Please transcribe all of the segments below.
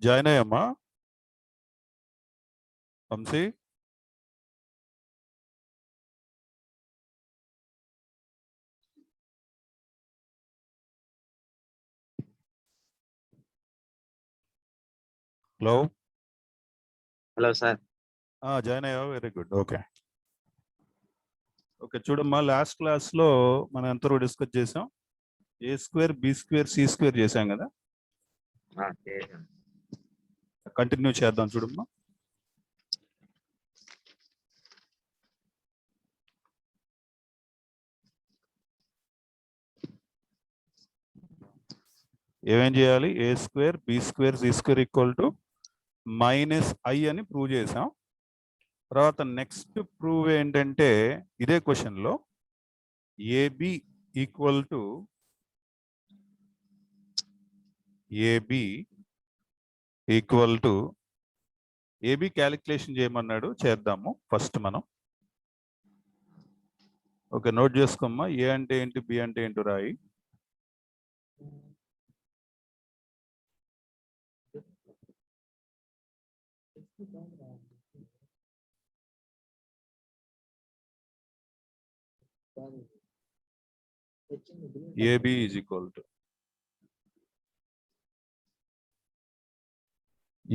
Join అయ్యమ్మా Vamsi. Hello hello sir. Join అయ్యావు, very good. Okay okay చూడమ్మా, లాస్ట్ క్లాస్లో మనం ఎంతవరకు డిస్కస్ చేసాం? A square B square C square చేసాం కదా, కంటిన్యూ చేద్దాం. చూడమ్మా, ఏమేం చేయాలి? A square B square C square equal to -i అని ప్రూవ్ చేసాం. తర్వాత నెక్స్ట్ ప్రూవ్ ఏంటంటే ఇదే క్వశ్చన్లో AB equal to AB calculation చేయమన్నాడు, చేద్దాము ఫస్ట్ మనం. ఓకే నోట్ చేసుకోమ్మా, ఏ అంటే ఏంటి, బి అంటే ఏంటి రాయి. ఏబి ఈజ్ ఈక్వల్ టు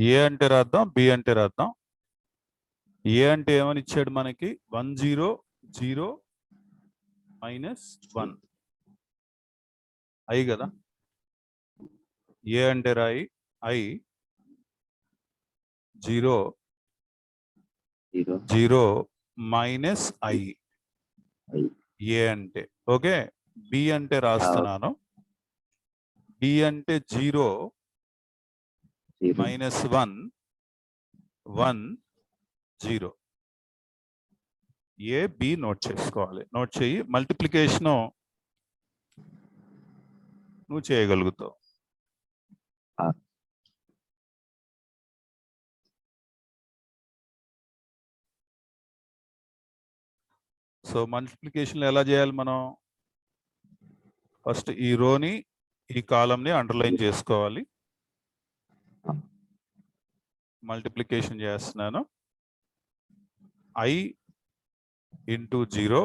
ఏ అంటే రాద్దాం, బి అంటే రాద్దాం. ఏ అంటే ఏమని ఇచ్చాడు మనకి? 100 -1 i కదా. ఏ అంటే రాయి i 0 -0 -i ఏ అంటే. ఓకే, బి అంటే రాస్తున్నాను. బి అంటే 0 -1 1 0. ఏ బి నోట్ చేసుకోవాలి, నోట్ చేయి. మల్టిప్లికేషను నువ్వు చేయగలుగుతావు. సో మల్టిప్లికేషన్లో ఎలా చేయాలి మనం? ఫస్ట్ ఈ రోని ఈ కాలంని అండర్లైన్ చేసుకోవాలి. మల్టిప్లికేషన్ చేస్తున్నాను. i into 0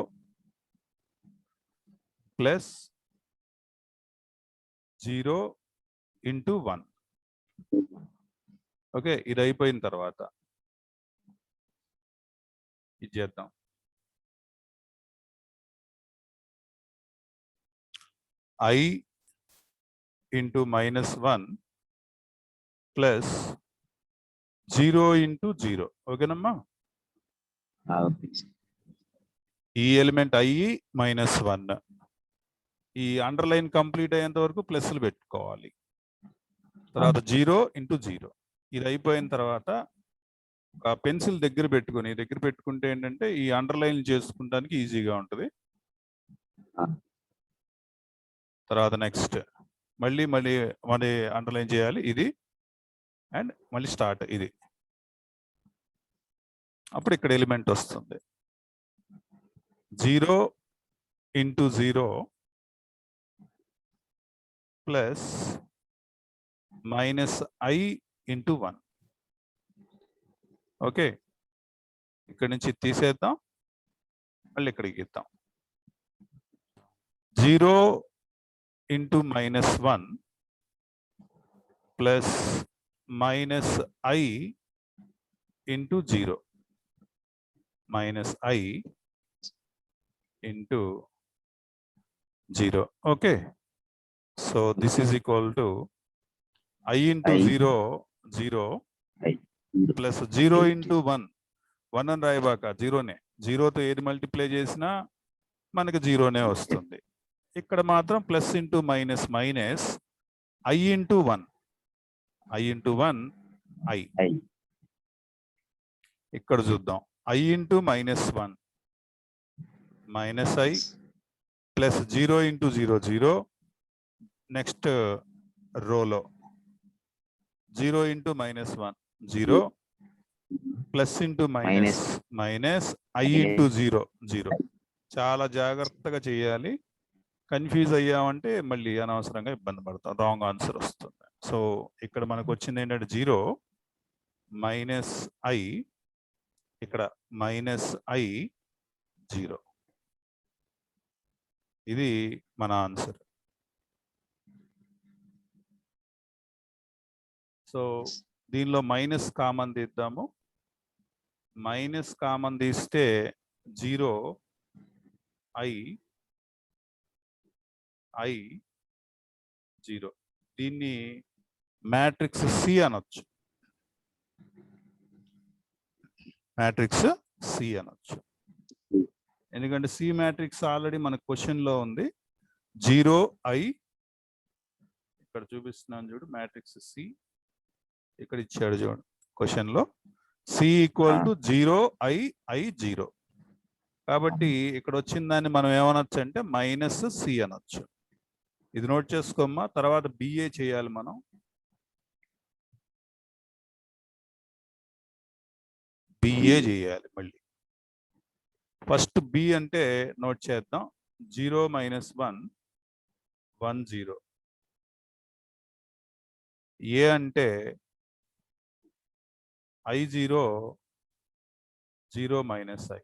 plus 0 into 1. Okay, ఇది అయిపోయిన తర్వాత ఇది చేద్దాం. i into -1 plus 0 into 0. ఓకేనమ్మా, ఈ ఎలిమెంట్ i -1. ఈ అండర్లైన్ కంప్లీట్ అయ్యేంత వరకు ప్లస్లు పెట్టుకోవాలి. తర్వాత 0 into 0. ఇది అయిపోయిన తర్వాత ఒక పెన్సిల్ దగ్గర పెట్టుకుంటే ఏంటంటే ఈ అండర్లైన్ చేసుకుంటానికి ఈజీగా ఉంటుంది. తర్వాత నెక్స్ట్ మళ్ళీ అండర్లైన్ చేయాలి ఇది, అండ్ మళ్ళీ స్టార్ట్ ఇది. అప్పుడు ఇక్కడ ఎలిమెంట్ వస్తుంది 0 into 0 plus -i into 1. Okay, ఇక్కడ నుంచి తీసేద్దాం, మళ్ళీ ఇక్కడికి ఇద్దాం. 0 into -1 plus -i into 0 -i into 0. okay, so this is equal to i into 0 0 plus 0 into 1 1 అని రాయబాక, 0నే. 0తో ఏది మల్టిప్లై చేసినా మనకి 0నే వస్తుంది. ఇక్కడ మాత్రం plus into minus minus i into 1 i. ఇక్కడ చూద్దాం, i into -1 -i plus 0 into 0 0. Next రోలో 0 into -1 0 plus into minus minus i into 0 0. చాలా జాగ్రత్తగా చేయాలి. కన్ఫ్యూజ్ అయ్యామంటే మళ్ళీ అనవసరంగా ఇబ్బంది పడతాం, రాంగ్ ఆన్సర్ వస్తుంది. సో ఇక్కడ మనకు వచ్చింది ఏంటంటే 0 మైనస్ ఐ, ఇక్కడ మైనస్ ఐ 0. ఇది మన ఆన్సర్. సో దీనిలో మైనస్ కామన్ తీద్దాము. మైనస్ కామన్ తీస్తే 0 ఐ 0. దీన్ని మ్యాట్రిక్స్ సి అనొచ్చు. మ్యాట్రిక్స్ సి అనొచ్చు. ఎందుకంటే సి మ్యాట్రిక్స్ ఆల్రెడీ మన క్వశ్చన్ లో ఉంది. 0 ఐ, ఇక్కడ చూపిస్తున్నాను చూడు, మ్యాట్రిక్స్ సి ఇక్కడ ఇచ్చాడు చూడు క్వశ్చన్ లో. C equal to 0 I 0. కాబట్టి ఇక్కడ వచ్చిన దాన్ని మనం ఏమనొచ్చు అంటే మైనస్ సి అనొచ్చు. ఇది నోట్ చేసుకోమ్మా. తర్వాత బిఏ చేయాలి మనం. బిఏ చేయాలి మళ్ళీ. ఫస్ట్ బి అంటే నోట్ చేద్దాం. 0 మైనస్ 1 1 0. ఏ అంటే ఐ 0 0 మైనస్ ఐ.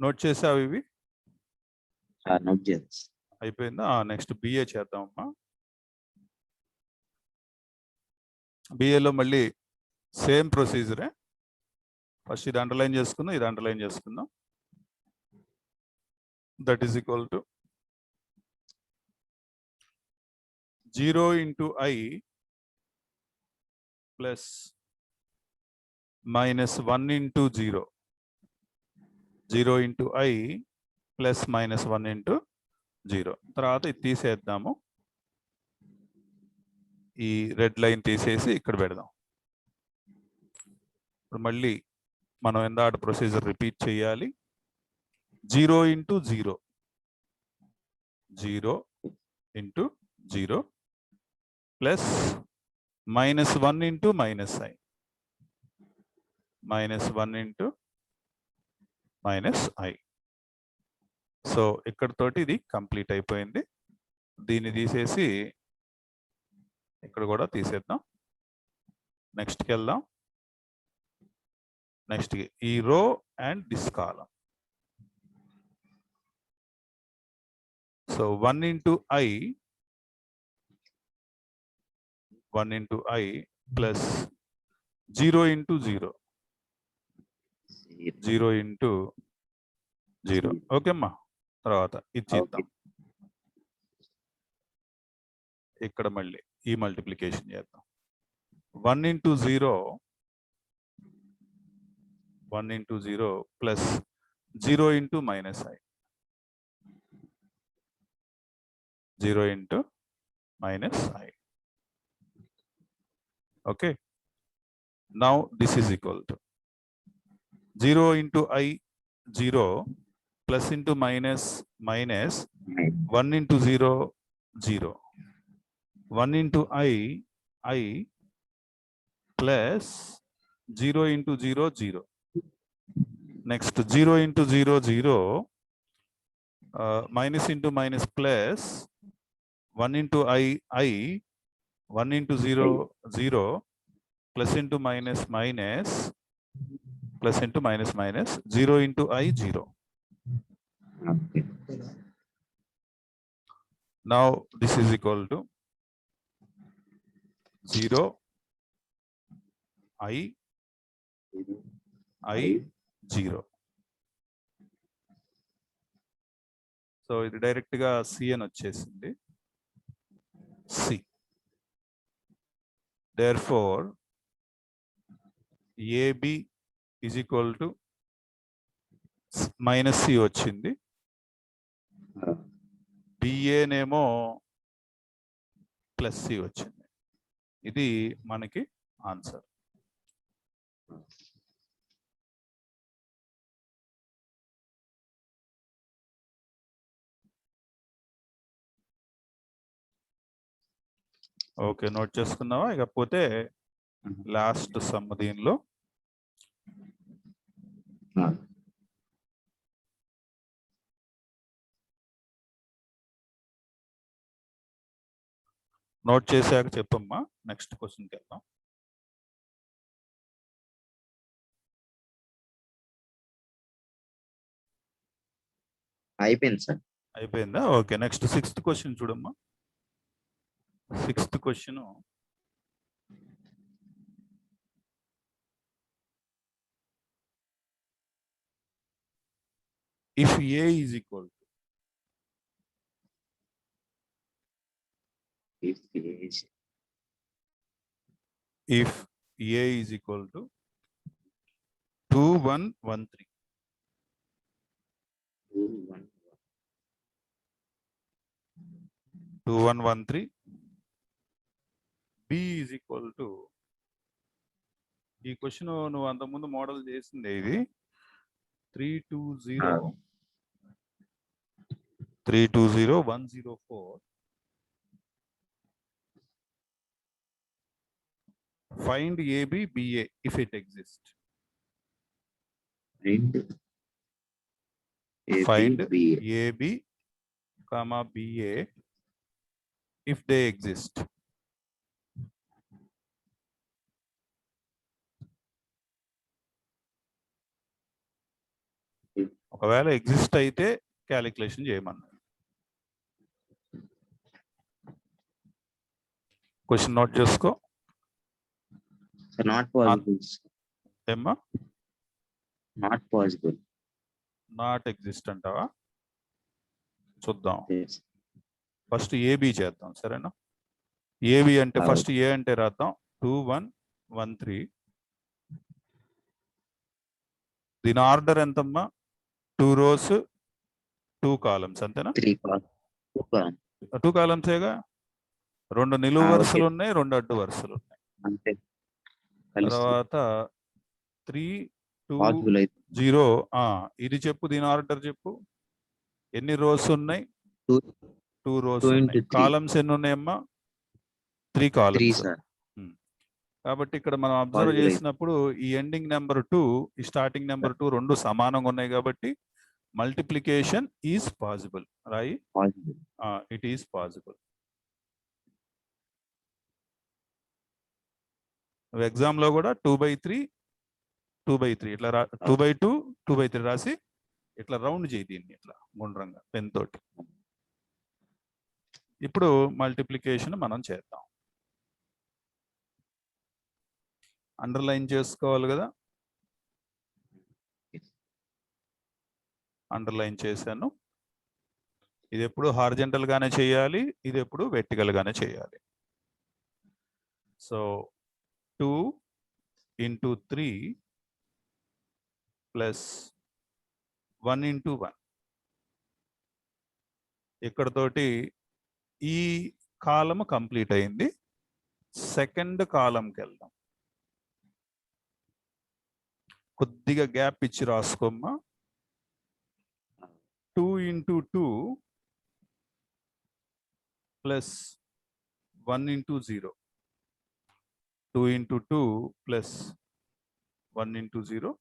నోట్ చేసావు ఇవి? నోట్ చేసి అయిపోయిందా? Next BA చేద్దామమ్మా. బిఏలో మళ్ళీ సేమ్ ప్రొసీజరే. ఫస్ట్ ఇది అండర్లైన్ చేసుకుందాం, ఇది అండర్లైన్ చేసుకుందాం. That is equal to 0 into I plus minus 1 into 0. 0 into I plus minus 1 into 0. తర్వాత ఇది తీసేద్దాము. ఈ రెడ్ లైన్ తీసేసి ఇక్కడ పెడదాం. ఇప్పుడు మళ్ళీ మనం ఎందాటి ప్రొసీజర్ రిపీట్ చేయాలి. 0 into 0, 0 into 0 plus minus 1 into minus I, minus 1 into minus I. So ఇక్కడతోటి ఇది కంప్లీట్ అయిపోయింది. దీన్ని తీసేసి ఇక్కడ కూడా తీసేద్దాం. నెక్స్ట్కి వెళ్దాం. నెక్స్ట్ ఈ రో and this column. So 1 into I, 1 into I plus 0 into 0, 0 into 0. Okay అమ్మా. తర్వాత ఇది చేద్దాం. ఇక్కడ మళ్ళీ ఈ మల్టిప్లికేషన్ చేద్దాం. 1 into 0, 1 into 0 plus 0 into minus I, 0 into minus I. Okay. Now this is equal to 0 into I 0 plus into minus minus 1 into 0 0. 1 into I plus 0 into 0 0. Next 0 into 0 0, minus into minus plus 1 into I 1 into 0 0 plus into minus minus plus into minus minus 0 into I 0. Now this is equal to 0 I 0. So ఇది direct గా C అని వచ్చేసింది. C. Therefore AB is equal to minus C వచ్చింది. బిఏనేమో plus C వచ్చింది. ఇది మనకి answer. Okay, note చేసుకున్నావా? ఇకపోతే లాస్ట్ సమ్ దీనిలో నోట్ చేశాక చెప్పమ్మా. నెక్స్ట్ క్వశ్చన్కి వెళ్దాం. అయిపోయింది సార్. అయిపోయిందా? ఓకే. నెక్స్ట్ 6th క్వశ్చన్ చూడమ్మా. 6th question if A is equal to If is if A is equal to 2113 2113 B is equal to ఈ క్వశ్చన్ నువ్వు అంతకుముందు మోడల్ చేసింది ఇది 320 104 find AB BA if it exists. Find AB comma BA if they exist. ఒకవేళ exist అయితే calculation చేయమన్నారు. Question note చేసుకో. Not possible. ఏమ్మా? Not possible. నాట్ ఎగ్జిస్ట్ అంటావా? చూద్దాం. Yes. ఫస్ట్ ఏబి చేద్దాం, సరేనా? ఏబి అంటే ఫస్ట్ ఏ అంటే రాద్దాం 2113. దీని ఆర్డర్ ఎంతమ్మా? 2 rows 2 columns అంతేనా? 3 columns. 2 columns ఏగా. 2 నిలువు వరుసలు ఉన్నాయి, 2 అడ్డు వరుసలు ఉన్నాయి. అంతే. తర్వాత 3 2 0. ఇది చెప్పు, దీని ఆర్డర్ చెప్పు. ఎన్ని రోస్ ఉన్నాయి? 2 rows. కాలమ్స్ ఎన్ని ఉన్నాయమ్మా? 3 columns. కాబట్టి ఇక్కడ మనం అబ్జర్వ్ చేసినప్పుడు ఈ ఎండింగ్ నెంబర్ 2, ఈ స్టార్టింగ్ నెంబర్ 2 రెండు సమానంగా ఉన్నాయి కాబట్టి మల్టిప్లికేషన్ ఈజ్ పాసిబుల్. రాయి. It is possible. ఎగ్జామ్ లో కూడా 2/3 2/3 ఇట్లా 2/2 2/3 రాసి ఇట్లా రౌండ్ చేయి దీన్ని, ఇట్లా గుండ్రంగా పెన్ తోటి. ఇప్పుడు మల్టిప్లికేషన్ మనం చేద్దాం. అండర్లైన్ చేసుకోవాలి కదా. అండర్లైన్ చేశాను. ఇది ఎప్పుడు హారిజంటల్ గానే చేయాలి, ఇది ఎప్పుడు వెర్టికల్ గానే చేయాలి. So 2 into 3 plus 1 into 1. ఇక్కడతోటి ఈ కాలమ్ కంప్లీట్ అయింది. సెకండ్ కాలంకి వెళ్దాం. కొద్దిగా గ్యాప్ ఇచ్చి రాసుకోమ్మా. 2 into 2 plus 1 into 0. 2 into 2 plus 1 into 0.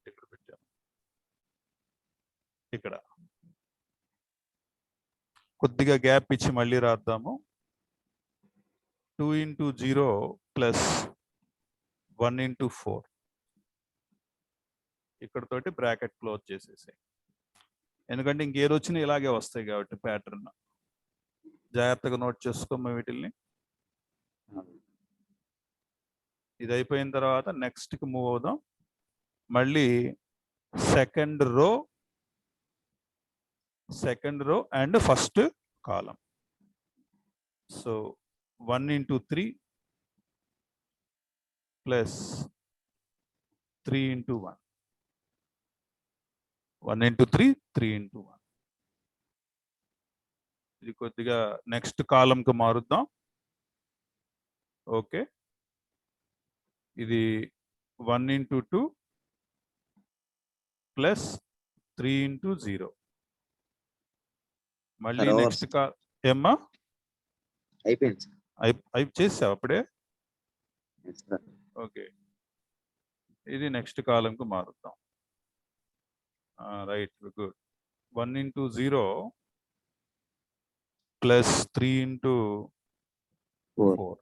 ఇక్కడ పెట్టాను. ఇక్కడ కొద్దిగా గ్యాప్ ఇచ్చి మళ్ళీ రాద్దాము. 2 into 0 ప్లస్ 1 into 4. ఇక్కడ తోటి బ్రాకెట్ క్లోజ్ చేసేసాయి. ఎందుకంటే ఇంకేది వచ్చినా ఇలాగే వస్తాయి కాబట్టి ప్యాటర్న్. జాగ్రత్తగా నోట్ చేసుకోమా వీటిల్ని. ఇది అయిపోయిన తర్వాత నెక్స్ట్కి మూవ్ అవుదాం. మళ్ళీ second row and first column. So 1 into 3 plus 3 into 1. 1 into 3 3 into 1. ఇది కొద్దిగా నెక్స్ట్ కాలంకి మారుద్దాం. ఓకే. ఇది 1 into 2 ప్లస్ 3 into 0. మళ్ళీ నెక్స్ట్ ఏమ్మా? అయిపోయింది. చేసావు అప్పుడే? ఓకే. ఇది నెక్స్ట్ కాలంకి మారుద్దాం. Right, good. 1 into 0 plus 3 into 4. 4.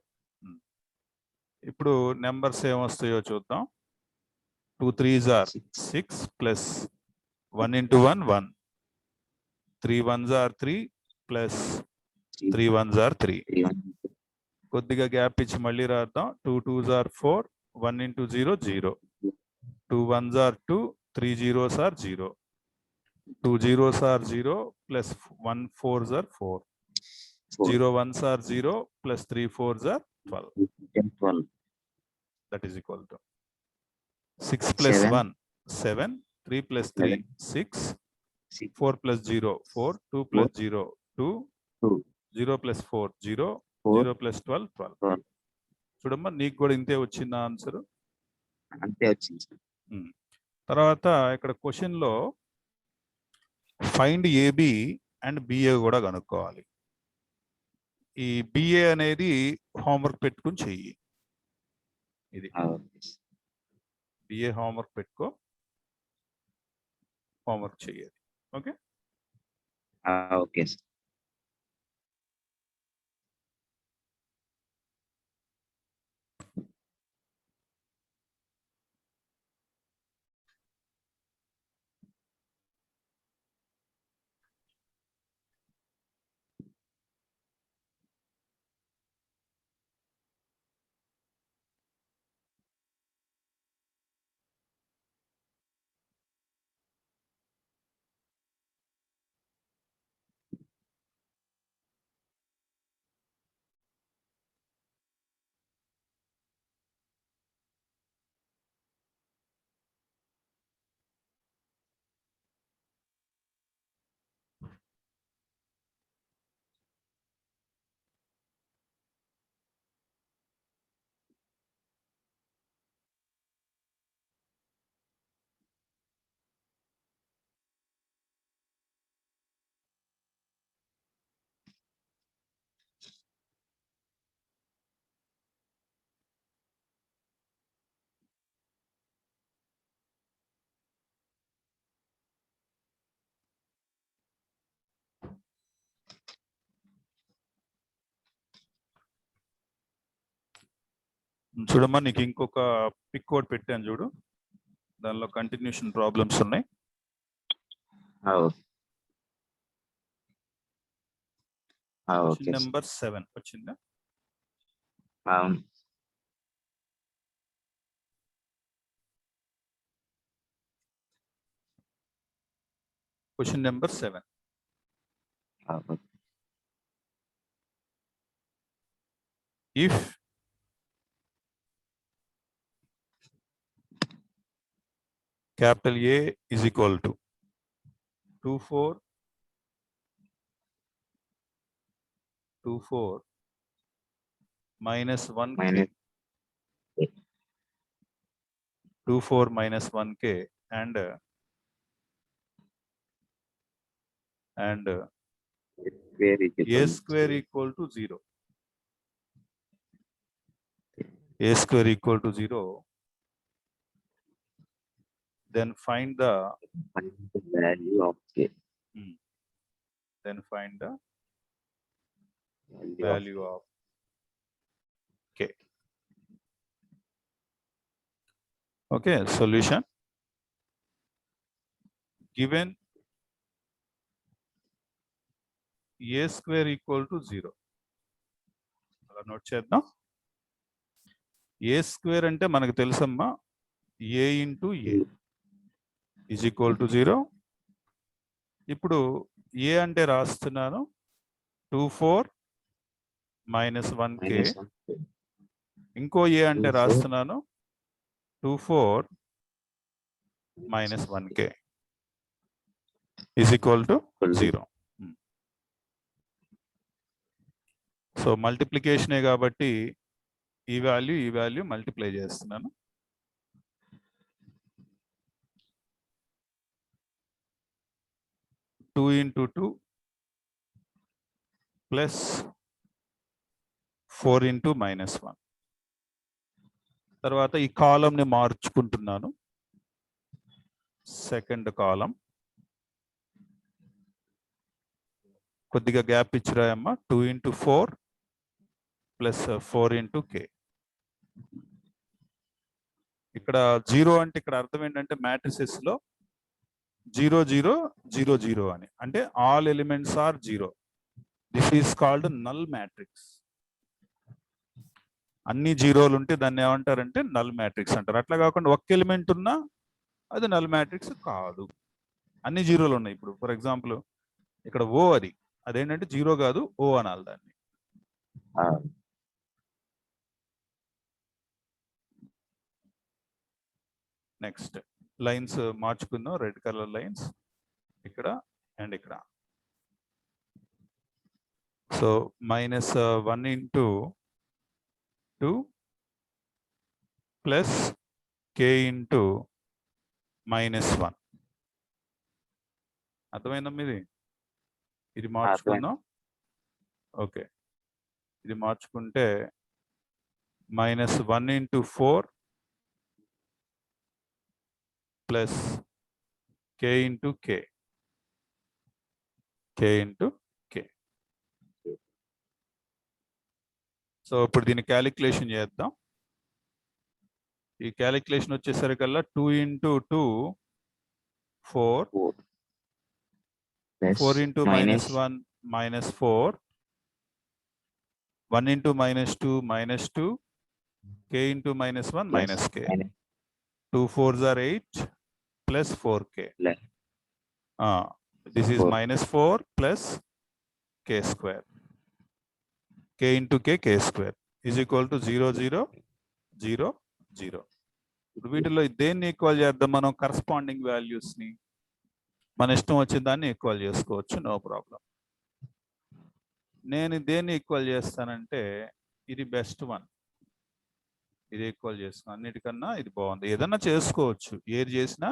ఇప్పుడు నెంబర్స్ ఏమొస్తాయో చూద్దాం. 2 3s are 6 plus 1 into 1 1. 3 1s are 3 plus 3 1s are 3. కొద్దిగా గ్యాప్ ఇచ్చి మళ్ళీ రాద్దాం. 2 2s are 4. 1 into 0 0. 2 1s are 2. 3 zeros are 0. 2 zeros are 0 plus 1 4s are 4. 0 1s are 0 plus 3 4s are 12. 12. That is equal to 6 plus 7. 1 7. 3 plus 3 6. 4 plus 0 4. 2 plus 0 2. 0 plus 4 0. 0 plus 12 12. చూడమ్మా నీకు కూడా ఇంతే వచ్చింది answer. అంతే వచ్చింది సార్. తర్వాత ఇక్కడ క్వశ్చన్ లో ఫైండ్ ఏబి అండ్ బిఏ కూడా కనుక్కోవాలి. ఈ బిఏ అనేది హోంవర్క్ పెట్టుకుని చెయ్యి. ఇది బిఏ హోంవర్క్ పెట్టుకో, హోంవర్క్ చెయ్యాలి. Okay okay sir. చూడమ్మా నీకు ఇంకొక పిక్ కోడ్ పెట్టాను చూడు, దానిలో కంటిన్యూషన్ ప్రాబ్లమ్స్ ఉన్నాయి. నెంబర్ 7 వచ్చిందా? Question number 7. If capital A is equal to 24 minus 1k, 24 minus 1k and a square equal to 0. A square equal to 0. Then find the value of k. Then find the value of k. Okay, solution. Given a square equal to 0. అలా note చేద్దాం. a square అంటే మనకు తెలుసమ్మా a into a is equal to 0. ఇప్పుడు a అంటే రాస్తున్నాను 24 minus 1k. ఇంకో a అంటే రాస్తున్నాను 24 minus 1k is equal to 0. So మల్టిప్లికేషనే కాబట్టి ఈ వాల్యూ మల్టిప్లై చేస్తున్నాను. Two into 2 plus 4 into -1. తర్వాత ఈ కాలంని మార్చుకుంటున్నాను. సెకండ్ కాలం కొద్దిగా గ్యాప్ ఇచ్చిరాయమ్మా. 2 into 4 ప్లస్ 4 into k. ఇక్కడ 0 అంటే ఇక్కడ అర్థం ఏంటంటే matrices లో 0 0 0 0 అని, అంటే all elements are 0. This is called null matrix. అన్ని జీరోలు ఉంటే దాన్ని ఏమంటారంటే నల్ మ్యాట్రిక్స్ అంటారు. అట్లా కాకుండా ఒక్క ఎలిమెంట్ ఉన్నా అది నల్ మ్యాట్రిక్స్ కాదు. అన్ని జీరోలు ఉన్నాయి. ఇప్పుడు ఫర్ ఎగ్జాంపుల్ ఇక్కడ ఓ, అదేంటంటే జీరో కాదు, ఓ అనాలి దాన్ని. నెక్స్ట్ లైన్స్ మార్చుకుందాం. రెడ్ కలర్ లైన్స్ ఇక్కడ అండ్ ఇక్కడ. So -1 into 2 plus k into -1. అర్థమైందమ్మా? ఇది మార్చుకుందాం. ఓకే, ఇది మార్చుకుంటే -1 into 4 plus k into k. So ఇప్పుడు దీన్ని క్యాలిక్యులేషన్ చేద్దాం. ఈ క్యాలిక్యులేషన్ వచ్చేసరికల్లా 2 into 2 4 4 into -1 -4 1 into -2 -2 k into -1 -k. 2 4s are 8 plus 4k. This is -4 plus k square. k into k square is equal to 0 0 0 0. ఇప్పుడు వీటిలో దేన్ని ఈక్వల్ చేద్దాం మనం? కరస్పాండింగ్ వాల్యూస్ ని మన ఇష్టం వచ్చిన దాన్ని ఈక్వల్ చేసుకోవచ్చు, నో ప్రాబ్లం. నేను దేన్ని ఈక్వల్ చేస్తానంటే ఇది బెస్ట్ వన్. ఇది ఈక్వల్ చేస్తాను. అన్నిటికన్నా ఇది బాగుంది. ఏదన్నా చేసుకోవచ్చు, ఏది చేసినా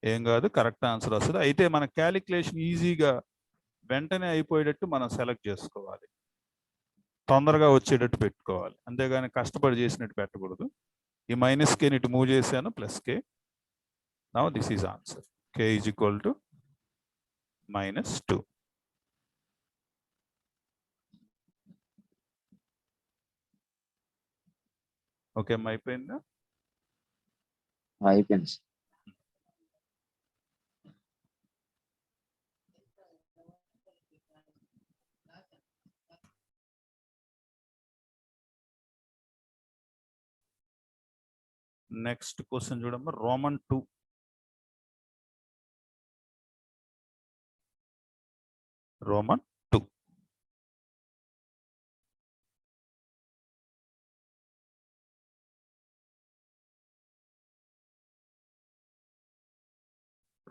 ఏం కాదు, కరెక్ట్ ఆన్సర్ వస్తుంది. అయితే మన క్యాలిక్యులేషన్ ఈజీగా వెంటనే అయిపోయేటట్టు మనం సెలెక్ట్ చేసుకోవాలి, తొందరగా వచ్చేటట్టు పెట్టుకోవాలి. అంతేగాని కష్టపడి చేసినట్టు పెట్టకూడదు. ఈ -k ఇటు మూవ్ చేశాను, +k. Now this is answer. k is equal to -2. Okay అమ్మా, అయిపోయిందా? అయిపోయింది. నెక్స్ట్ క్వశ్చన్ చూడమ్మా. రోమన్ 2. రోమన్ 2.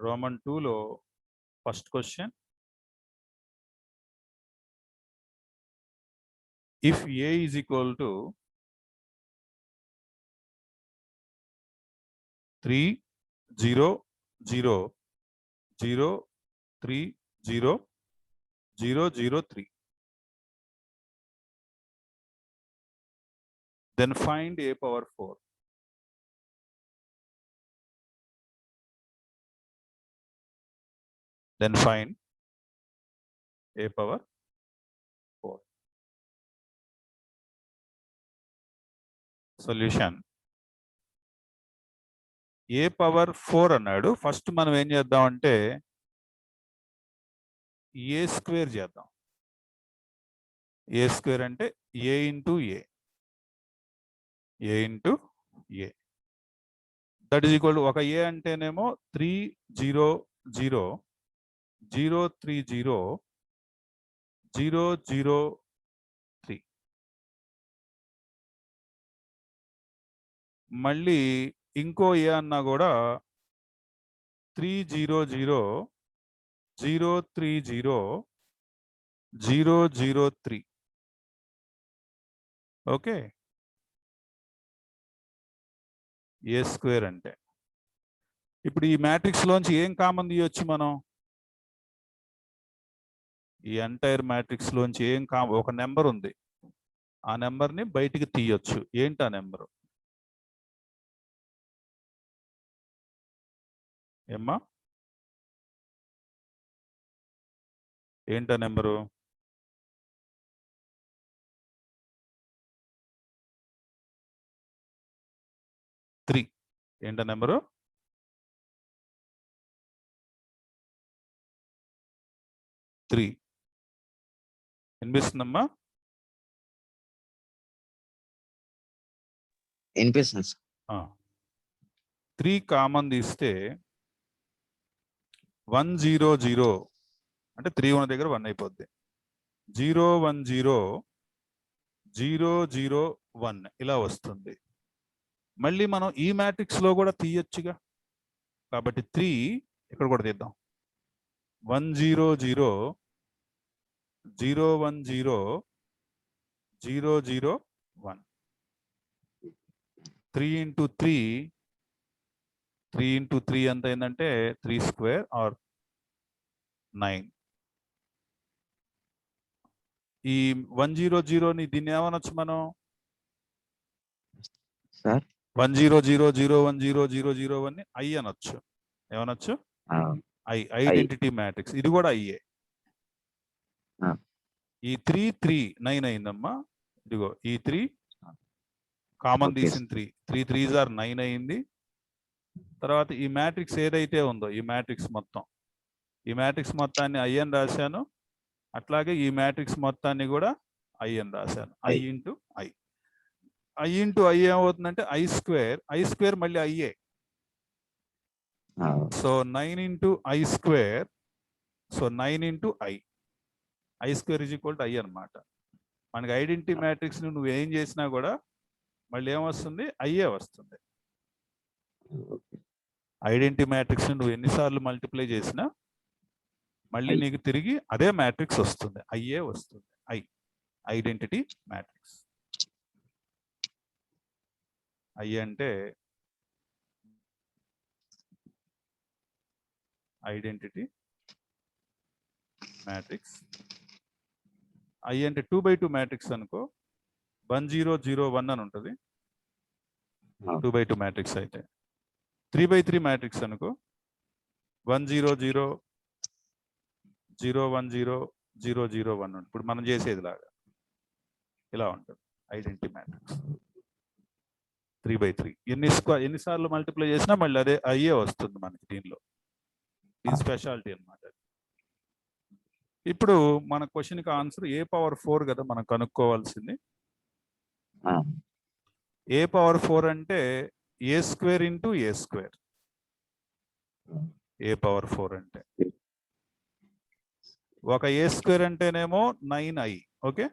రోమన్ 2లో first question, if a is equal to 3 0 0 0 3 0 0 0 3, then find a power 4. Then find a power 4. Solution. a power 4 అన్నాడు. First మనం ఏం చేద్దాం అంటే a స్క్వేర్ చేద్దాం. a స్క్వేర్ అంటే a into a. a into a. That is equal to, ఒక a అంటేనేమో 3 0 0 0 3 0 0 0 3. మళ్ళీ ఇంకో ఏ అన్నా కూడా 3 0 0 0 3 0 0 0 3. ఓకే, ఏ స్క్వేర్ అంటే. ఇప్పుడు ఈ మ్యాట్రిక్స్ లోంచి ఏం కామన్ తీయొచ్చు మనం? ఈ ఎంటైర్ మ్యాట్రిక్స్ లోంచి ఏం ఒక నెంబర్ ఉంది, ఆ నెంబర్ని బయటికి తీయొచ్చు. ఏంటి ఆ నెంబరు? ఏమ్మా, ఏంటా నెంబరు? 3 ఏంట నెంబరు? త్రీ. వినిపిస్తుందమ్మా? వినిపిస్తుంది సార్. 3 కామన్ తీస్తే 100 అంటే 3 ఉన్న దగ్గర 1 అయిపోద్ది. 010 001 ఇలా వస్తుంది. మళ్ళీ మనం ఈ మ్యాట్రిక్స్ లో కూడా తీయొచ్చుగా. కాబట్టి 3 ఇక్కడ కూడా తీద్దాం. 100 010 001. 3 into 3 ఎంత అయిందంటే 3 స్క్వేర్ ఆర్ 9. ఈ 100ని దీన్ని ఏమనొచ్చు మనం? సార్ 100001000 ని ఐ అనొచ్చు. ఏమనొచ్చు? Identity matrix. ఇది కూడా ఐఏ. ఈ 3 9 అయిందమ్మా. ఇదిగో ఈ 3 కామన్ తీసిన 3 3s are 9 అయింది. తర్వాత ఈ మ్యాట్రిక్స్ ఏదైతే ఉందో ఈ మ్యాట్రిక్స్ మొత్తాన్ని ఐ అని రాశాను. అట్లాగే ఈ మ్యాట్రిక్స్ మొత్తాన్ని కూడా ఐ అని రాశాను. ఐ ఇంటూ ఐ ఏమవుతుందంటే ఐ స్క్వేర్ మళ్ళీ ఐఏ. So 9 into I square. So 9 into I square is equal to I అనమాట. మనకి ఐడెంటిటీ మ్యాట్రిక్స్ నువ్వు ఏం చేసినా కూడా మళ్ళీ ఏమొస్తుంది? ఐఏ వస్తుంది. ఐడెంటిటీ మ్యాట్రిక్స్ నువ్వు ఎన్నిసార్లు మల్టిప్లై చేసినా మళ్ళీ నీకు తిరిగి అదే మ్యాట్రిక్స్ వస్తుంది. ఐఏ వస్తుంది. Identity matrix. ఐ అంటే ఐడెంటిటీ మ్యాట్రిక్స్. ఐ అంటే 2x2 మ్యాట్రిక్స్ అనుకో. 1001 అని ఉంటుంది 2x2 మ్యాట్రిక్స్ అయితే. 3x3 మ్యాట్రిక్స్ అనుకో 100 010 001. ఇప్పుడు మనం చేసేది లాగా ఇలా ఉంటుంది ఐడెంటిటీ మ్యాట్రిక్స్. 3x3 ఎన్నిసార్లు మల్టిప్లై చేసినా మళ్ళీ అదే ఐఏ వస్తుంది మనకి. దీనిలో ఇది స్పెషాలిటీ అన్నమాట. ఇప్పుడు మన క్వశ్చన్కి ఆన్సర్ a⁴ కదా మనం కనుక్కోవాల్సింది. a⁴ అంటే a² ఇంటూ a². a⁴ అంటే ఒక a² అంటేనేమో 9i. ఓకే,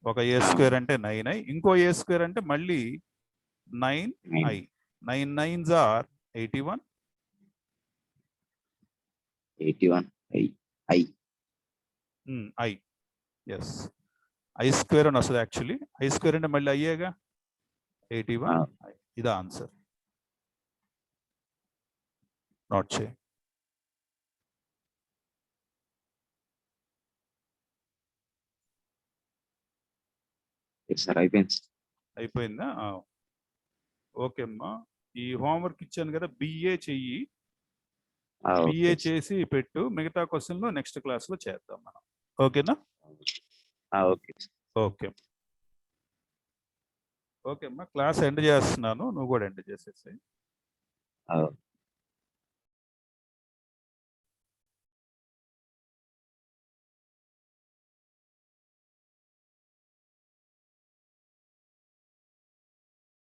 ఒక a² అంటే 9i. ఇంకో a² అంటే మళ్ళీ 9i. 9 9s are 81. 81 I. Yes, ఐ² అని వస్తుంది. యాక్చువల్లీ ఐ² అంటే మళ్ళీ అయ్యేగా 81. ఇదా ఆన్సర్. నోట్ చేయి. సార్ అయిపోయిందా? ఓకే అమ్మా. ఈ హోంవర్క్ ఇచ్చాను కదా, బిఏ చెయ్యి. బిఏ చేసి పెట్టు. మిగతా క్వశ్చన్లు నెక్స్ట్ క్లాస్ లో చేద్దాం మనం. ఓకేనా? ఓకే ఓకే అమ్మా. క్లాస్ ఎండ్ చేస్తున్నాను, నువ్వు కూడా ఎండ్ చేసేసాయి.